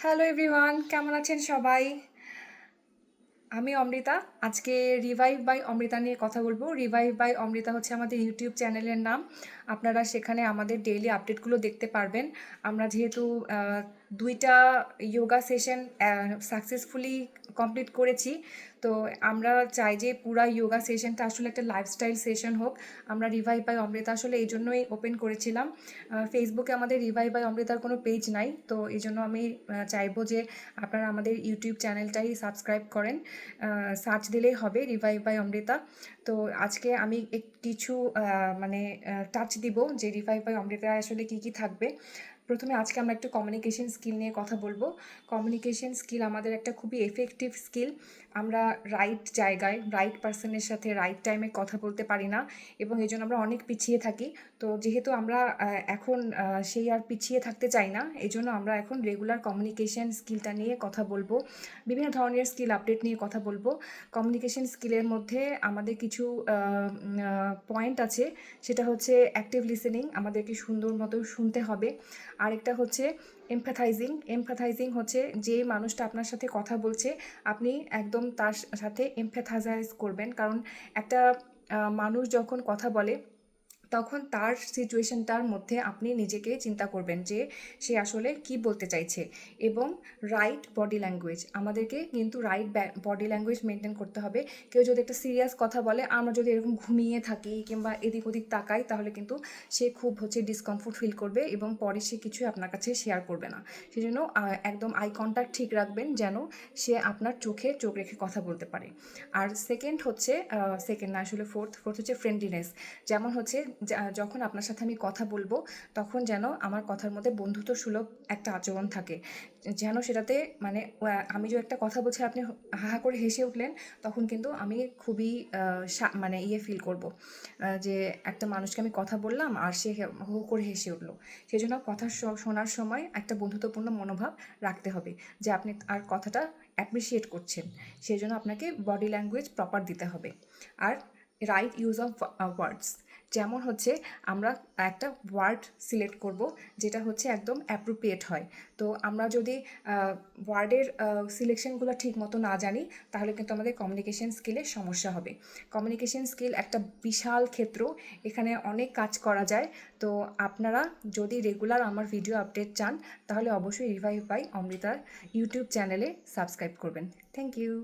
Hello everyone, কেমন আছেন সবাই? আমি অমৃতা। আজকে রিভাইভ বাই অমৃতা নিয়ে কথা বলবো। রিভাইভ বাই অমৃতা হচ্ছে আমাদের ইউটিউব চ্যানেলের নাম। আপনারা সেখানে আমাদের ডেইলি আপডেটগুলো দেখতে পারবেন। আমরা যেহেতু ২টা যোগা সেশন সাকসেসফুলি কমপ্লিট করেছি, তো আমরা চাই যে পুরা যোগা সেশনটা আসলে একটা লাইফস্টাইল সেশন হোক। আমরা রিভাইভ বাই অমৃতা আসলে এই জন্যই ওপেন করেছিলাম। ফেসবুকে আমাদের রিভাইভ বাই অমৃতার কোনো পেজ নাই, তো এই জন্য আমি চাইবো যে আপনারা আমাদের ইউটিউব চ্যানেলটাই সাবস্ক্রাইব করেন। সার্চ দিলেই হবে রিভাইভ বাই অমৃতা। তো আজকে আমি কিছু মানে টাচ দিব যে রিভাইভ বাই অমৃতায় আসলে কী কী থাকবে। প্রথমে আজকে আমরা একটু কমিউনিকেশন স্কিল নিয়ে কথা বলবো। কমিউনিকেশন স্কিল আমাদের একটা খুবই এফেক্টিভ স্কিল। আমরা রাইট জায়গায় রাইট পার্সনের সাথে রাইট টাইমে কথা বলতে পারি না, এবং এই জন্য আমরা অনেক পিছিয়ে থাকি। তো যেহেতু আমরা এখন সেই আর পিছিয়ে থাকতে চাই না, এই জন্য আমরা এখন রেগুলার কমিউনিকেশন স্কিলটা নিয়ে কথা বলবো। বিভিন্ন ধরনের স্কিল আপডেট নিয়ে কথা বলবো। কমিউনিকেশন স্কিলের মধ্যে আমাদের কিছু পয়েন্ট আছে। সেটা হচ্ছে অ্যাক্টিভ লিসেনিং, আমাদেরকে সুন্দর মতো শুনতে হবে। আরেকটা হচ্ছে এমপ্যাথাইজিং হচ্ছে যে মানুষটা আপনার সাথে কথা বলছে, আপনি একদম তার সাথে এমপ্যাথাইজ করবেন। কারণ একটা মানুষ যখন কথা বলে, তখন তার সিচুয়েশনটার মধ্যে আপনি নিজেকে চিন্তা করবেন যে সে আসলে কি বলতে চাইছে। এবং রাইট বডি ল্যাঙ্গুয়েজ, আমাদেরকে কিন্তু রাইট বডি ল্যাঙ্গুয়েজ মেনটেন করতে হবে। কেউ যদি একটা সিরিয়াস কথা বলে, আমরা যদি এরকম ঘুমিয়ে থাকি কিংবা এদিক ওদিক তাকাই, তাহলে কিন্তু সে খুব ডিসকমফোর্ট ফিল করবে এবং পরে সে কিছুই আপনার কাছে শেয়ার করবে না। সেই জন্য একদম আই কন্ট্যাক্ট ঠিক রাখবেন, যেন সে আপনার চোখে চোখ রেখে কথা বলতে পারে। আর সেকেন্ড না, আসলে ফোর্থ হচ্ছে ফ্রেন্ডলিনেস। যেমন হচ্ছে যখন আপনার সাথে আমি কথা বলবো, তখন যেন আমার কথার মধ্যে বন্ধুত্ব সুলভ একটা আচরণ থাকে। যেন সেটাতে মানে আমি যে একটা কথা বলছি, আপনি হা হা করে হেসে উঠলেন, তখন কিন্তু আমি খুবই মানে ফিল করব যে একটা মানুষকে আমি কথা বললাম আর সে হু হু করে হেসে উঠলো। সেই জন্য কথা শোনার সময় একটা বন্ধুত্বপূর্ণ মনোভাব রাখতে হবে, যে আপনি আর কথাটা অ্যাপ্রিসিয়েট করছেন। সেই জন্য আপনাকে বডি ল্যাঙ্গুয়েজ প্রপার দিতে হবে। আর রাইট ইউজ অফ ওয়ার্ডস, যেমন হচ্ছে আমরা একটা ওয়ার্ড সিলেক্ট করব যেটা হচ্ছে একদম অ্যাপ্রোপ্রিয়েট হয়। তো আমরা যদি ওয়ার্ডের সিলেকশনগুলো ঠিক মতো না জানি, তাহলে কিন্তু আমাদের কমিউনিকেশন স্কিলের সমস্যা হবে। কমিউনিকেশন স্কিল একটা বিশাল ক্ষেত্র, এখানে অনেক কাজ করা যায়। তো আপনারা যদি রেগুলার আমার ভিডিও আপডেট চান, তাহলে অবশ্যই রিভাইভ বাই অমৃতার ইউটিউব চ্যানেলে সাবস্ক্রাইব করবেন। Thank you.